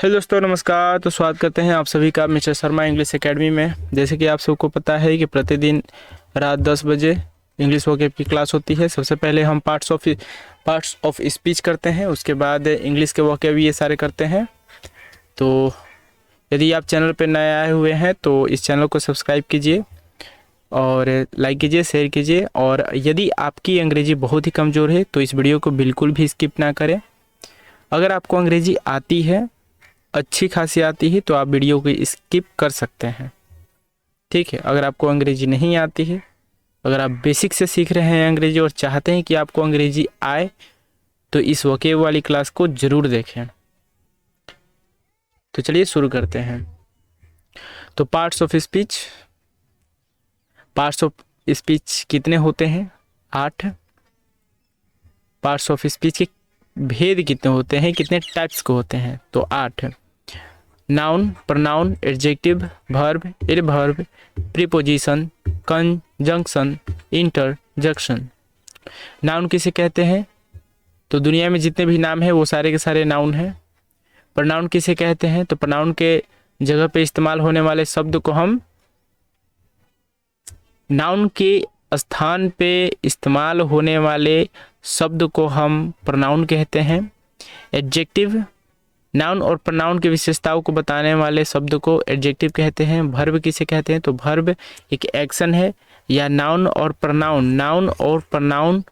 Hello दोस्तों, नमस्कार। तो स्वागत करते हैं आप सभी का मिस्टर शर्मा इंग्लिश एकेडमी में। जैसे कि आप सबको पता है कि प्रतिदिन रात 10 बजे इंग्लिश वोकैब की क्लास होती है। सबसे पहले हम पार्ट्स ऑफ स्पीच करते हैं, उसके बाद इंग्लिश के वोकैब ये सारे करते हैं। तो यदि आप चैनल पर नए आए हुए हैं तो इस चैनल को सब्सक्राइब कीजिए और लाइक कीजिए, शेयर कीजिए। और यदि आपकी अंग्रेजी बहुत ही कमज़ोर है तो इस वीडियो को बिल्कुल भी स्किप ना करें। अगर आपको अंग्रेजी आती है, अच्छी खासी आती है, तो आप वीडियो को स्किप कर सकते हैं, ठीक है। अगर आपको अंग्रेजी नहीं आती है, अगर आप बेसिक से सीख रहे हैं अंग्रेजी और चाहते हैं कि आपको अंग्रेजी आए, तो इस वोकैब वाली क्लास को ज़रूर देखें। तो चलिए शुरू करते हैं। तो पार्ट्स ऑफ स्पीच कितने होते हैं? 8। पार्ट्स ऑफ स्पीच के भेद कितने होते हैं, कितने टाइप्स के होते हैं? तो 8। Noun, pronoun, adjective, verb, adverb, preposition, conjunction, interjection. Noun किसे कहते हैं? तो दुनिया में जितने भी नाम हैं वो सारे के सारे नाउन हैं। प्रोनाउन किसे कहते हैं? तो प्रोनाउन के जगह पे इस्तेमाल होने वाले शब्द को हम नाउन के स्थान पे इस्तेमाल होने वाले शब्द को हम प्रोनाउन कहते हैं। एडजेक्टिव, नाउन और प्रोनाउन की विशेषताओं को बताने वाले शब्द को एडजेक्टिव कहते हैं। वर्ब किसे कहते हैं? तो वर्ब एक एक्शन है या नाउन और प्रोनाउन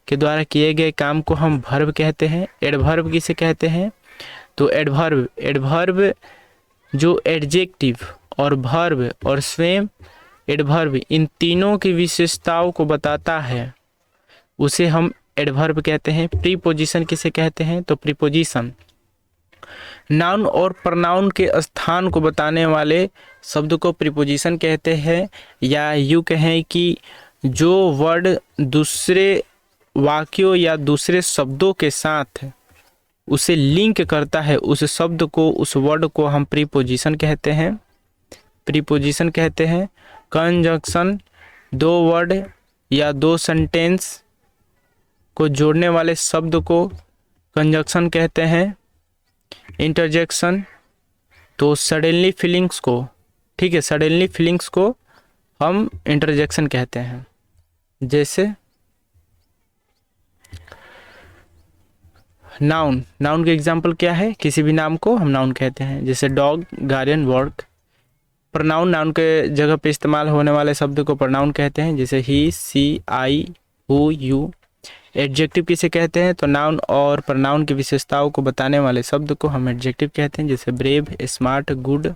के द्वारा किए गए काम को हम वर्ब कहते हैं। एडवर्ब किसे कहते हैं? तो एडवर्ब जो एडजेक्टिव और वर्ब और स्वयं एडवर्ब इन तीनों की विशेषताओं को बताता है, उसे हम एडवर्ब कहते हैं। प्रीपोजिशन किसे कहते हैं? तो प्रीपोजिशन नाउन और प्रोनाउन के स्थान को बताने वाले शब्द को प्रीपोजिशन कहते हैं। या यूँ कहें कि जो वर्ड दूसरे वाक्यों या दूसरे शब्दों के साथ उसे लिंक करता है, उस शब्द को, उस वर्ड को हम प्रीपोजिशन कहते हैं। कंजंक्शन, दो वर्ड या दो सेंटेंस को जोड़ने वाले शब्द को कंजंक्शन कहते हैं। इंटरजेक्शन, तो सडनली फीलिंग्स को, ठीक है, सडनली फीलिंग्स को हम इंटरजेक्शन कहते हैं। जैसे नाउन के एग्जाम्पल क्या है? किसी भी नाम को हम नाउन कहते हैं, जैसे dog, garden, work. Pronoun, noun के जगह पे इस्तेमाल होने वाले शब्द को प्रोनाउन कहते हैं, जैसे ही, सी, आई, हु, यू। एडजेक्टिव किसे कहते हैं? तो नाउन और प्रोनाउन की विशेषताओं को बताने वाले शब्द को हम एडजेक्टिव कहते हैं, जैसे ब्रेव, स्मार्ट, गुड।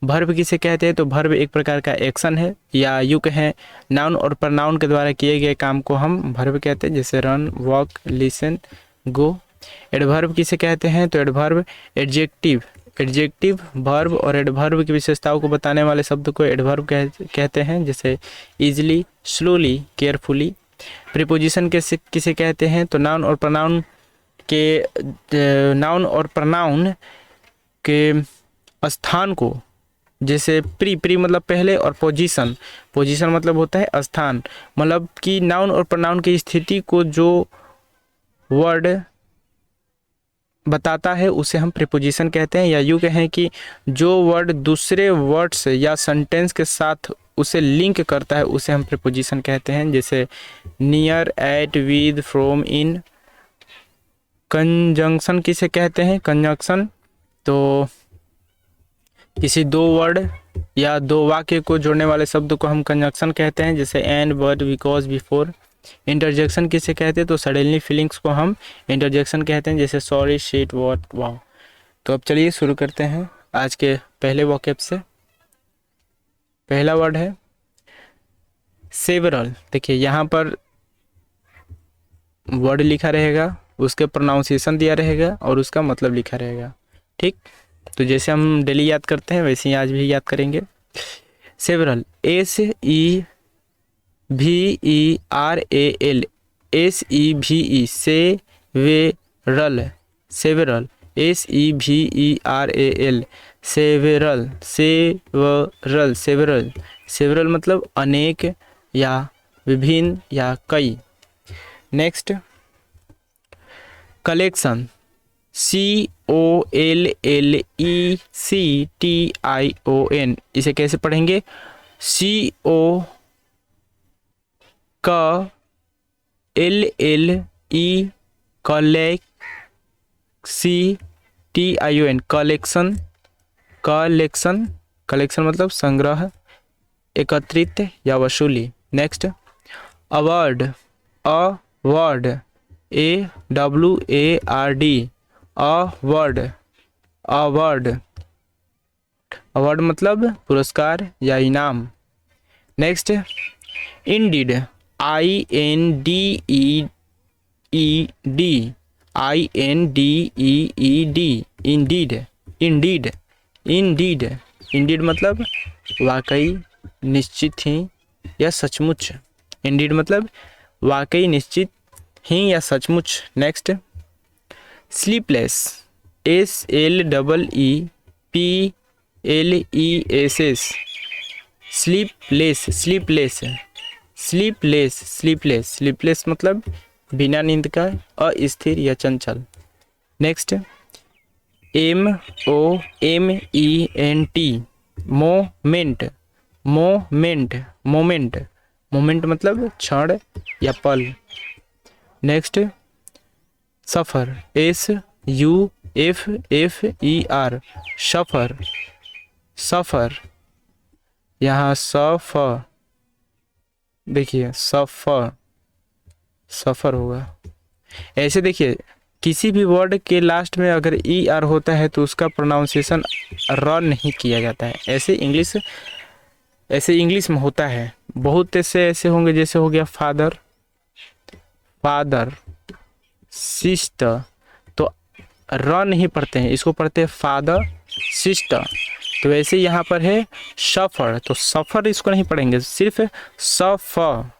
वर्ब किसे कहते हैं? तो वर्ब एक प्रकार का एक्शन है, या यूँ कहें नाउन और प्रोनाउन के द्वारा किए गए काम को हम वर्ब कहते हैं, जैसे रन, वॉक, लिसन, गो। एडवर्ब किसे कहते हैं? तो एडवर्ब एडजेक्टिव, वर्ब और एडवर्ब की विशेषताओं को बताने वाले शब्द को एडवर्ब कहते हैं, जैसे इजली, स्लोली, केयरफुली। प्रीपोजिशन किसे कहते हैं? तो नाउन और प्रोनाउन के स्थान को, जैसे प्री मतलब पहले, और पोजीशन मतलब होता है स्थान, मतलब कि नाउन और प्रोनाउन की स्थिति को जो वर्ड बताता है उसे हम प्रीपोजिशन कहते हैं। या यूँ कहें कि जो वर्ड दूसरे वर्ड्स या सेंटेंस के साथ उसे लिंक करता है उसे हम प्रीपोजिशन कहते हैं, जैसे near, at, with, from, in. Conjunction किसे कहते हैं? कंजंक्शन, तो किसी दो वर्ड या दो वाक्य को जोड़ने वाले शब्द को हम कंजंक्शन कहते हैं, जैसे and, but, because, before. Interjection किसे कहते हैं? तो सडनली फीलिंग्स को हम इंटरजेक्शन कहते हैं, जैसे सॉरी, शिट, व्हाट, वाओ। तो अब चलिए शुरू करते हैं आज के पहले वोकैब से। पहला वर्ड है सेवरल। देखिए यहाँ पर वर्ड लिखा रहेगा, उसके प्रोनाउंसिएशन दिया रहेगा और उसका मतलब लिखा रहेगा, ठीक। तो जैसे हम डेली याद करते हैं वैसे ही आज भी याद करेंगे। Several, SEVERAL, SEVE, several, several मतलब अनेक या विभिन्न या कई। Next, collection, COLLECTION। इसे कैसे पढ़ेंगे? CO का LLE CTION कलेक्शन। कलेक्शन मतलब संग्रह, एकत्रित या वसूली। Next award. Award AWARD award. Award मतलब पुरस्कार या इनाम। नेक्स्ट इंडीड INDEED इंडीड मतलब वाकई, निश्चित ही या सचमुच। इंडीड मतलब वाकई, निश्चित ही या सचमुच। नेक्स्ट स्लीपलेस SLEEPLESS स्लीपलेस मतलब बिना नींद का, अस्थिर या चंचल। नेक्स्ट MOMENT मोमेंट मतलब क्षण या पल। नेक्स्ट सफर SUFFER सफर। यहाँ देखिए सफर होगा। ऐसे देखिए किसी भी वर्ड के लास्ट में अगर ER होता है तो उसका प्रोनाउंसिएशन र नहीं किया जाता है। ऐसे इंग्लिश में होता है। बहुत ऐसे होंगे, जैसे हो गया फादर, सिस्टर, तो र नहीं पढ़ते हैं, इसको पढ़ते हैं फादर सिस्टर। तो वैसे यहाँ पर है सफर, तो सफर इसको नहीं पढ़ेंगे, सिर्फ सफर।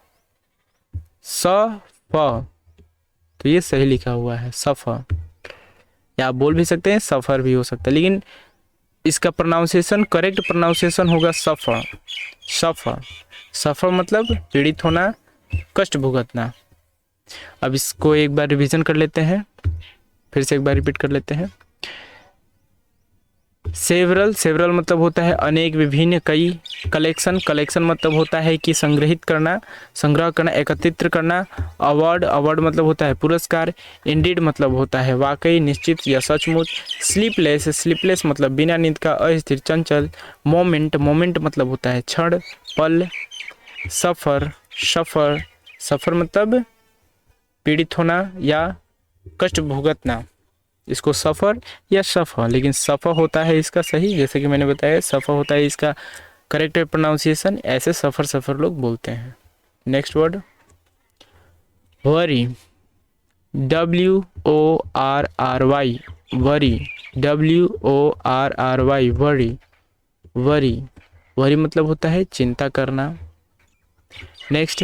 तो ये सही लिखा हुआ है सफर, या आप बोल भी सकते हैं सफर भी हो सकता है, लेकिन इसका प्रोनाउंसिएशन, करेक्ट प्रोनाउंसिएशन होगा सफर मतलब पीड़ित होना, कष्ट भुगतना। अब इसको एक बार रिवीजन कर लेते हैं, फिर से एक बार रिपीट कर लेते हैं। सेवरल मतलब होता है अनेक, विभिन्न, कई। कलेक्शन मतलब होता है कि संग्रह करना, एकत्रित करना। अवार्ड मतलब होता है पुरस्कार। इंडीड मतलब होता है वाकई, निश्चित या सचमुच। स्लीपलेस मतलब बिना नींद का, अस्थिर, चंचल। मोमेंट मतलब होता है क्षण, पल। सफर मतलब पीड़ित होना या कष्ट भुगतना, इसको सफर या सफर, लेकिन सफर होता है इसका सही, जैसे कि मैंने बताया सफर होता है इसका करेक्ट प्रोनाउंसिएशन। ऐसे सफर लोग बोलते हैं। Next word worry, WORRY worry मतलब होता है चिंता करना। नेक्स्ट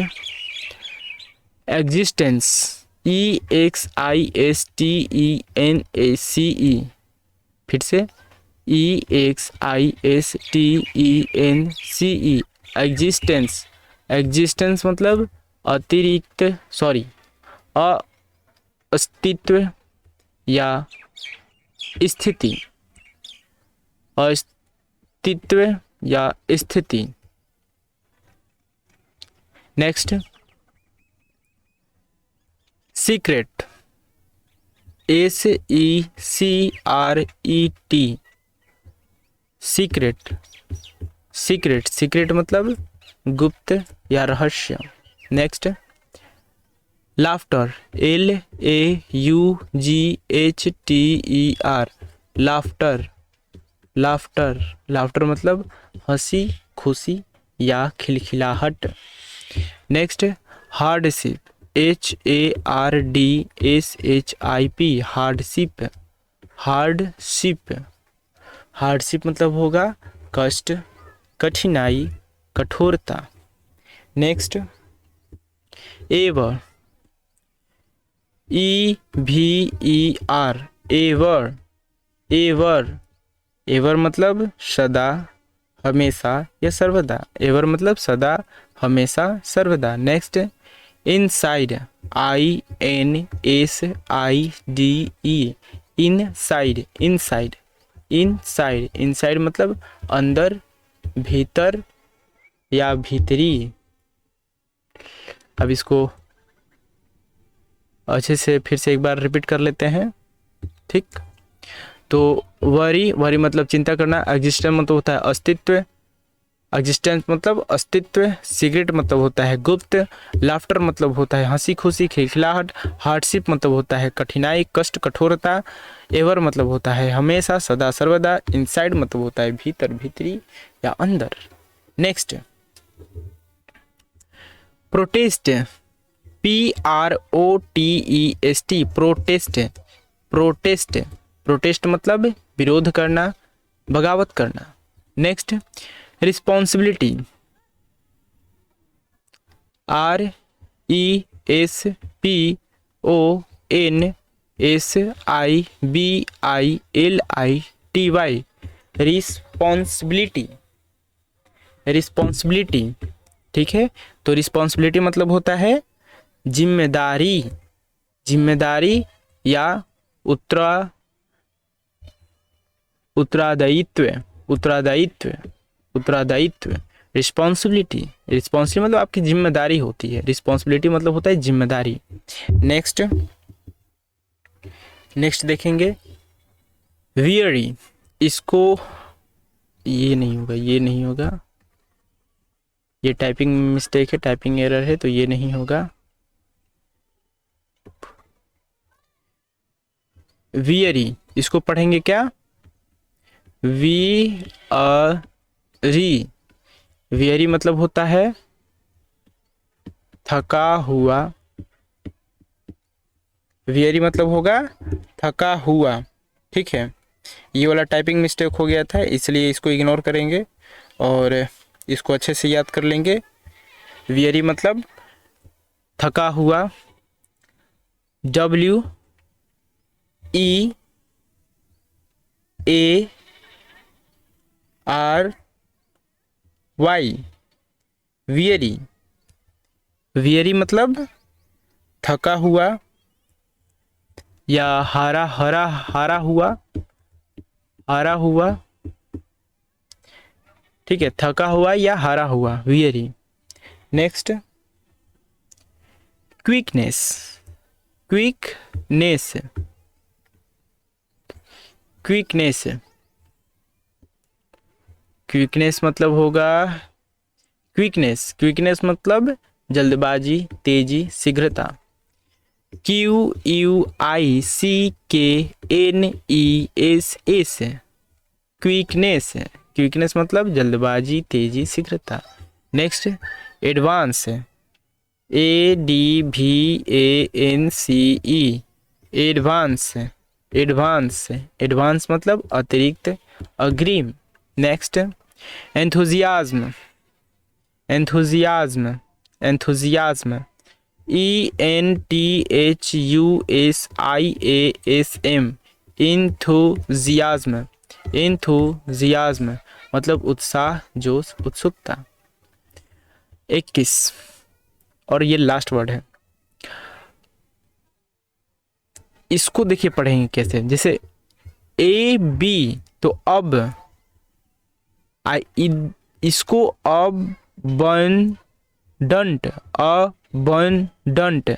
एग्जिस्टेंस EXISTENACE, फिर से EXISTENCE एग्जिस्टेंस मतलब अस्तित्व या स्थिति। नेक्स्ट सीक्रेट SECRET सीक्रेट मतलब गुप्त या रहस्य। नेक्स्ट लाफ्टर LAUGHTER लाफ्टर मतलब हंसी, खुशी या खिलखिलाहट। नेक्स्ट हार्डशिप HARDSHIP हार्डशिप मतलब होगा कष्ट, कठिनाई, कठोरता। नेक्स्ट एवर एवर मतलब सदा, हमेशा या सर्वदा। एवर मतलब सदा, हमेशा, सर्वदा। Next inside INSIDE inside, inside, inside, inside मतलब अंदर, भीतर या भीतरी। अब इसको अच्छे से फिर से एक बार रिपीट कर लेते हैं, ठीक। तो वरी, वरी मतलब चिंता करना। एग्जिस्टेंस मतलब होता है अस्तित्व, एग्जिस्टेंस मतलब अस्तित्व। सीक्रेट मतलब होता है गुप्त। लाफ्टर मतलब होता है हंसी खुशी, खिलखिलाहट। हार्डशिप मतलब होता है कठिनाई, कष्ट, कठोरता। एवर मतलब होता है हमेशा, सदा, सर्वदा। इनसाइड मतलब होता है भीतर, भीतरी या अंदर। Next, protest, PROTEST, protest, protest, protest मतलब विरोध करना, बगावत करना। Next, responsibility, RESPONSIBILITY, responsibility, responsibility, ठीक है। तो रिस्पॉन्सिबिलिटी मतलब होता है जिम्मेदारी, जिम्मेदारी या उत्तरदायित्व, उत्तरदायित्व, उत्तरदायित्व। रिस्पॉन्सिबिलिटी, रिस्पॉन्सिबिलिटी मतलब आपकी जिम्मेदारी होती है, रिस्पॉन्सिबिलिटी मतलब होता है जिम्मेदारी। नेक्स्ट, नेक्स्ट देखेंगे वियरी। इसको ये नहीं होगा, ये नहीं होगा, ये टाइपिंग मिस्टेक है, टाइपिंग एरर है, तो ये नहीं होगा। वियरी, इसको पढ़ेंगे क्या? वी री। वियरी मतलब होता है थका हुआ, वियरी मतलब होगा थका हुआ, ठीक है। ये वाला टाइपिंग मिस्टेक हो गया था, इसलिए इसको इग्नोर करेंगे और इसको अच्छे से याद कर लेंगे। वियरी मतलब थका हुआ, WEARY, वियरी। वियरी मतलब थका हुआ या हारा, हरा, हारा हुआ, हारा हुआ, ठीक है। थका हुआ या हारा हुआ, weary. Next, quickness, quickness, quickness, quickness मतलब होगा क्विकनेस, क्विकनेस मतलब जल्दबाजी, तेजी, शीघ्रता। QUICKNESS, क्विकनेस, क्विकनेस मतलब जल्दबाजी, तेजी, शीघ्रता। Next, advance, ADVANCE, advance, advance, advance मतलब अतिरिक्त, अग्रिम। Next, enthusiasm, enthusiasm, enthusiasm, ENTHUSIASM, enthusiasm, enthusiasm मतलब उत्साह, जोश, उत्सुकता। 21 और ये लास्ट वर्ड है, इसको देखिए पढ़ेंगे कैसे। जैसे AB, तो अब इसको अबंडंट, अबंडंट,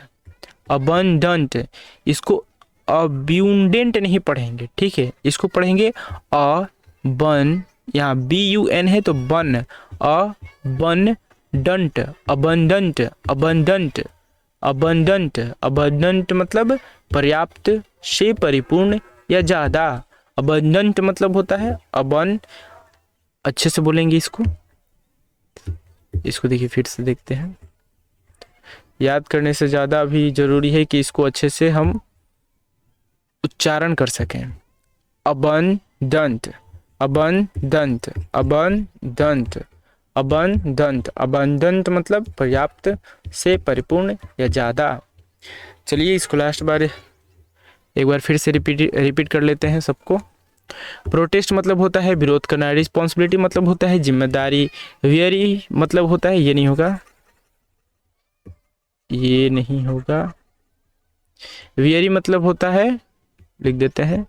अबंडंट, इसको अब्यूंडेंट नहीं पढ़ेंगे, ठीक है। इसको पढ़ेंगे अबन, यहाँ BUN है तो बन, abundant, abundant, abundant, abundant, abundant मतलब पर्याप्त से परिपूर्ण या ज्यादा। अबंडंट मतलब होता है अबन, अच्छे से बोलेंगे इसको। इसको देखिए फिर से देखते हैं, याद करने से ज़्यादा भी जरूरी है कि इसको अच्छे से हम उच्चारण कर सकें। Abundant, abundant, abundant, abundant, abundant मतलब पर्याप्त से परिपूर्ण या ज़्यादा। चलिए इसको लास्ट बार एक बार फिर से रिपीट कर लेते हैं सबको। प्रोटेस्ट मतलब होता है विरोध करना, रिस्पॉन्सिबिलिटी मतलब होता है जिम्मेदारी, वियरी मतलब होता है, ये नहीं होगा, ये नहीं होगा, वियरी मतलब होता है लिख देते हैं।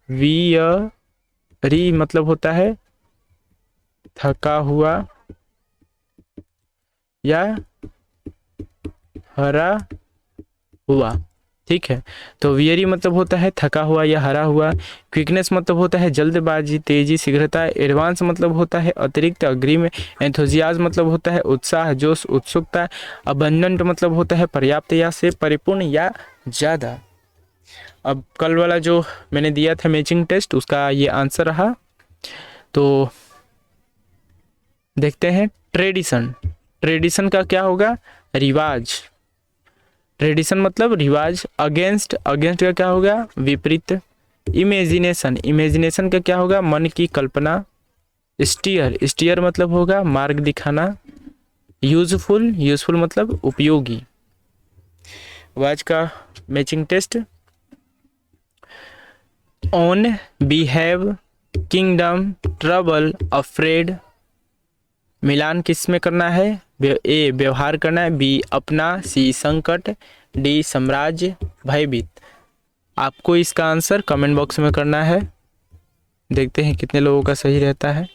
वियरी मतलब होता है थका हुआ या हरा हुआ। ठीक है, तो वियरी मतलब होता है थका हुआ या हरा हुआ। क्विकनेस मतलब होता है जल्दबाजी, तेजी, शीघ्रता। एडवांस मतलब होता है अतिरिक्त, अग्रिम। एंथुजियाज्म मतलब होता है उत्साह, जोश, उत्सुकता। अबंडेंट मतलब होता है पर्याप्त या से परिपूर्ण या ज़्यादा। अब कल वाला जो मैंने दिया था मैचिंग टेस्ट, उसका ये आंसर रहा। तो देखते हैं ट्रेडिशन। ट्रेडिशन का क्या होगा? रिवाज। ट्रेडिशन मतलब रिवाज। अगेंस्ट, अगेंस्ट का क्या होगा? विपरीत। इमेजिनेशन, इमेजिनेशन का क्या होगा? मन की कल्पना। स्टीयर, स्टीयर मतलब होगा मार्ग दिखाना। यूजफुल, यूजफुल मतलब उपयोगी। आज का matching test. On, behave, kingdom, trouble, afraid. मिलान किस में करना है? ए व्यवहार करना है, बी अपना, सी संकट, डी साम्राज्य, भयभीत। आपको इसका आंसर कमेंट बॉक्स में करना है। देखते हैं कितने लोगों का सही रहता है।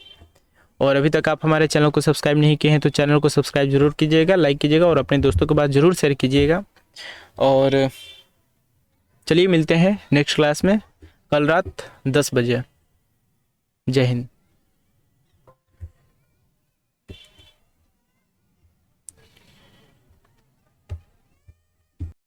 और अभी तक आप हमारे चैनल को सब्सक्राइब नहीं किए हैं तो चैनल को सब्सक्राइब जरूर कीजिएगा, लाइक कीजिएगा और अपने दोस्तों के पास जरूर शेयर कीजिएगा। और चलिए मिलते हैं नेक्स्ट क्लास में कल रात 10 बजे। जय हिंद।